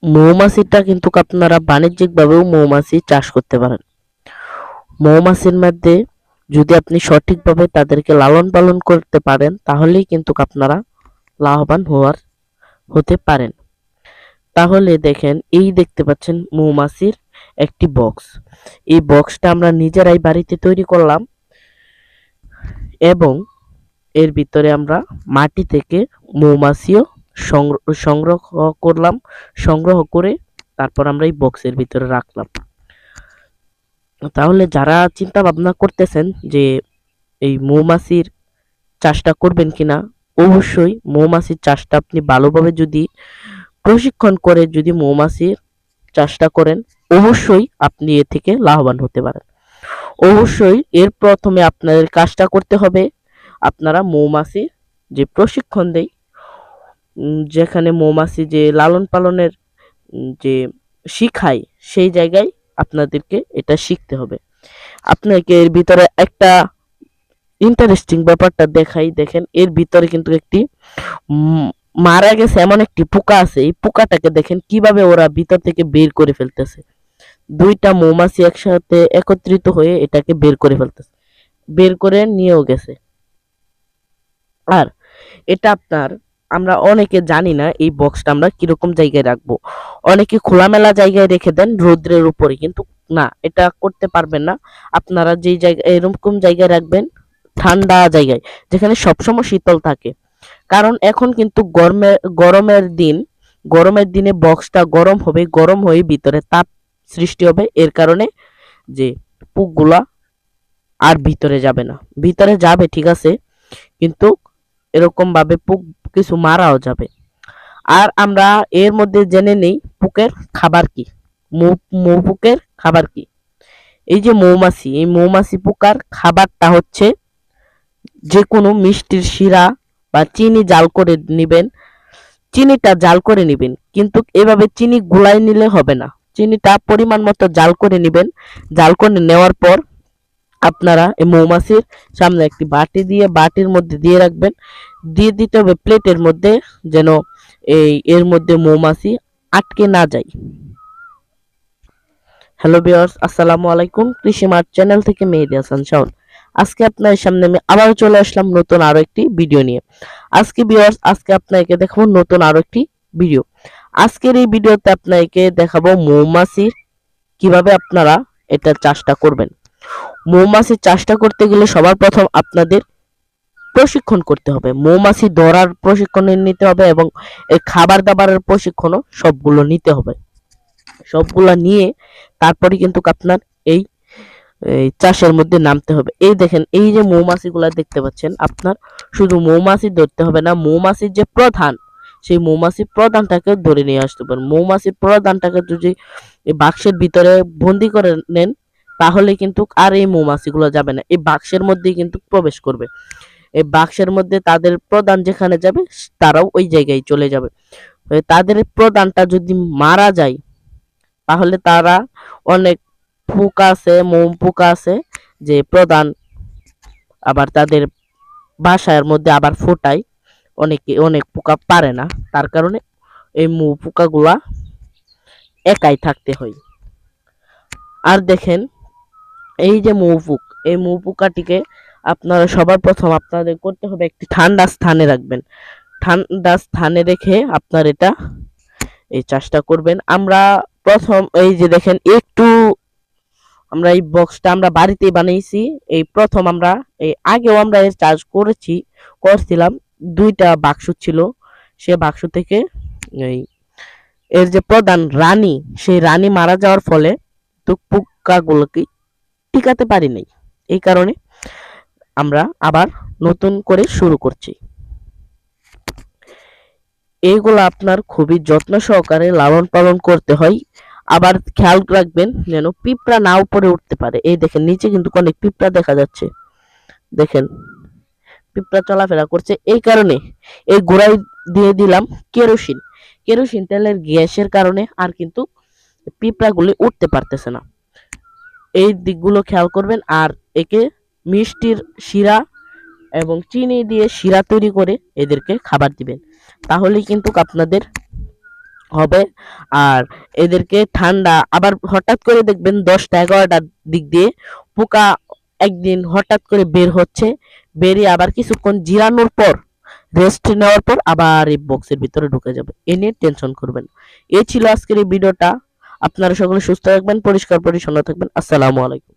মৌমাছিটা কিন্তু আপনারা বাণিজ্যিকভাবেও মৌমাছি চাষ করতে পারেন। মৌমাছির মধ্যে যদি আপনি সঠিকভাবে তাদেরকে লালন পালন করতে পারেন তাহলেই কিন্তু আপনারা লাভবান হতে পারেন। তাহলে দেখেন, এই দেখতে পাচ্ছেন মৌমাছির একটি বক্স। এই বক্সটা আমরা নিজেরাই বাড়িতে তৈরি করলাম এবং এর ভিতরে আমরা মাটি থেকে মৌমাছিও সংগ্রহ করলাম। সংগ্রহ করে তারপর আমরা এই বক্সের ভিতরে রাখলাম। তাহলে যারা চিন্তা ভাবনা করতেছেন যে এই মৌমাছির চাষটা করবেন কিনা, অবশ্যই মৌমাছির চাষটা আপনি ভালোভাবে যদি প্রশিক্ষণ করে যদি মৌমাছির চাষটা করেন, অবশ্যই আপনি এ থেকে লাভবান হতে পারেন। অবশ্যই এর প্রথমে আপনাদের কাজটা করতে হবে, আপনারা মৌমাছির যে প্রশিক্ষণ দেয়, যেখানে মৌমাছি যে লালন পালনের যে শিখায়, সেই জায়গায় আপনাদেরকে এটা শিখতে হবে। আপনাকে এর ভিতরে একটা ইন্টারেস্টিং ব্যাপারটা দেখাই। দেখেন, এর ভিতরে কিন্তু একটি মারা গেছে এমন একটি পোকা আছে। এই পোকাটাকে দেখেন কিভাবে ওরা ভিতর থেকে বের করে ফেলতেছে। দুইটা মৌমাছি একসাথে একত্রিত হয়ে এটাকে বের করে ফেলতেছে, বের করে নিয়েও গেছে। আর এটা আমরা অনেকে জানি না এই বক্সটা আমরা কিরকম জায়গায় রাখবো। অনেকে খোলামেলা জায়গায় রেখে দেন রৌদ্রের উপরে, কিন্তু না, এটা করতে পারবেন না। আপনারা যেই জায়গায় এরকম জায়গায় রাখবেন, ঠান্ডা জায়গায়, যেখানে সবসময় শীতল থাকে। কারণ এখন কিন্তু গরমের দিন, গরমের দিনে বক্সটা গরম হবে, গরম হয়ে ভিতরে তাপ সৃষ্টি হবে। এর কারণে যে পোকগুলা আর ভিতরে যাবে না। ভিতরে যাবে ঠিক আছে, কিন্তু এরকম ভাবে পোক কিছু মারাও যাবে। আর আমরা এর মধ্যে জেনে নেই পোকের খাবার কি। পোকের খাবার কি? এই যে মৌমাছি, এই মৌমাছি পোকার খাবারটা হচ্ছে যে কোনো মিষ্টির শিরা বা চিনি জাল করে নিবেন। চিনিটা জাল করে নিবেন, কিন্তু এভাবে চিনি গুলাই নিলে হবে না। চিনিটা পরিমাণ মতো জাল করে নিবেন। জাল করে নেওয়ার পর আপনারা এই মৌমাছির সামনে একটি বাটি দিয়ে, বাটির মধ্যে দিয়ে রাখবেন। দিয়ে দিতে হবে প্লেটের মধ্যে, যেন এর মধ্যে মৌমাছি আটকে না যায়। হ্যালো ভিউয়ার্স, আসসালামু আলাইকুম। কৃষি মার্ট চ্যানেল থেকে মেহেদী হাসান শাওন। আজকে আপনার সামনে আমি আবার চলে আসলাম নতুন আরো একটি ভিডিও নিয়ে। আজকে ভিউয়ার্স, আজকে আপনাকে দেখাবো নতুন আরো একটি ভিডিও। আজকের এই ভিডিওতে আপনাকে দেখাবো মৌমাছির কিভাবে আপনারা এটা চাষটা করবেন। মৌমাছির চাষটা করতে গেলে সবার প্রথম আপনাদের প্রশিক্ষণ করতে হবে। মৌমাছি ধরার প্রশিক্ষণ নিতে হবে এবং এর খাবার দাবারের প্রশিক্ষণও সবগুলো নিতে হবে। সবগুলা নিয়ে তারপরে কিন্তু আপনার এই চাষের মধ্যে নামতে হবে। এই দেখেন, এই যে মৌমাছিগুলা দেখতে পাচ্ছেন, আপনার শুধু মৌমাছি ধরতে হবে না, মৌমাছির যে প্রধান, সেই মৌমাছি প্রধানটাকে ধরে নিয়ে আসতে পারেন। মৌমাছির প্রধানটাকে যদি এই বাক্সের ভিতরে বন্দি করে নেন, তাহলে কিন্তু আর এই মৌমাছিগুলো যাবে না, এই বাক্সের মধ্যেই কিন্তু প্রবেশ করবে। এই বাক্সের মধ্যে তাদের প্রধান যেখানে যাবে, তারাও ওই জায়গায় চলে যাবে। তাদের প্রধানটা যদি মারা যায়, তাহলে তারা অনেক পোকা আছে, মোম পোকা আছে যে প্রধান আবার তাদের বাসার মধ্যে আবার ফোটায়। অনেক পোকা পারে না, তার কারণে এই মৌ পোকাগুলা একাই থাকতে হয়। আর দেখেন, এই যে মৌপুক, এই মৌপোকাটিকে আপনারা সবার প্রথম আপনাদের করতে হবে একটি ঠান্ডা স্থানে রাখবেন। ঠান্ডা স্থানে রেখে আপনার এটা এই চাষটা করবেন। আমরা প্রথম এই যে দেখেন, আমরা এই বক্সটা আমরা বাড়িতেই বানিয়েছি। এই প্রথম আমরা আগেও আমরা এর চাষ করছিলাম। দুইটা বাক্স ছিল, সে বাক্স থেকে এই এর যে প্রধান রানী, সেই রানী মারা যাওয়ার ফলে তো পোকাগুলোকে টিকাতে পারি নাই। এই কারণে আমরা আবার নতুন করে শুরু করছি। এইগুলো আপনার খুবই যত্ন সহকারে লালন পালন করতে হয়। আবার খেয়াল রাখবেন যেন পিঁপড়া না উপরে উঠতে পারে। এই দেখেন, নিচে কিন্তু অনেক পিঁপড়া দেখা যাচ্ছে। দেখেন, পিঁপড়া চলাফেরা করছে। এই কারণে এই গোড়ায় দিয়ে দিলাম কেরোসিন। কেরোসিন তেলের গ্যাসের কারণে আর কিন্তু পিঁপড়াগুলি উঠতে পারতেছে না। এই দিকগুলো খেয়াল করবেন। আর একে মিষ্টির শিরা এবং চিনি দিয়ে শিরা তৈরি করে এদেরকে খাবার দিবেন। তাহলেই কিন্তু আপনাদের হবে। আর এদেরকে ঠান্ডা আবার হঠাৎ করে দেখবেন 10টা 11টার দিক দিয়ে পোকা একদিন হঠাৎ করে বের হচ্ছে, বেরিয়ে আবার কিছুক্ষণ জিরানোর পর রেস্ট নেওয়ার পর আবার এই বক্সের ভিতরে ঢুকে যাবে। এ নিয়ে টেনশন করবেন। এই ছিল আজকের এই ভিডিওটা। আপনারা সকলে সুস্থ থাকবেন, পরিষ্কার পরিচ্ছন্ন থাকবেন। আসসালামু আলাইকুম।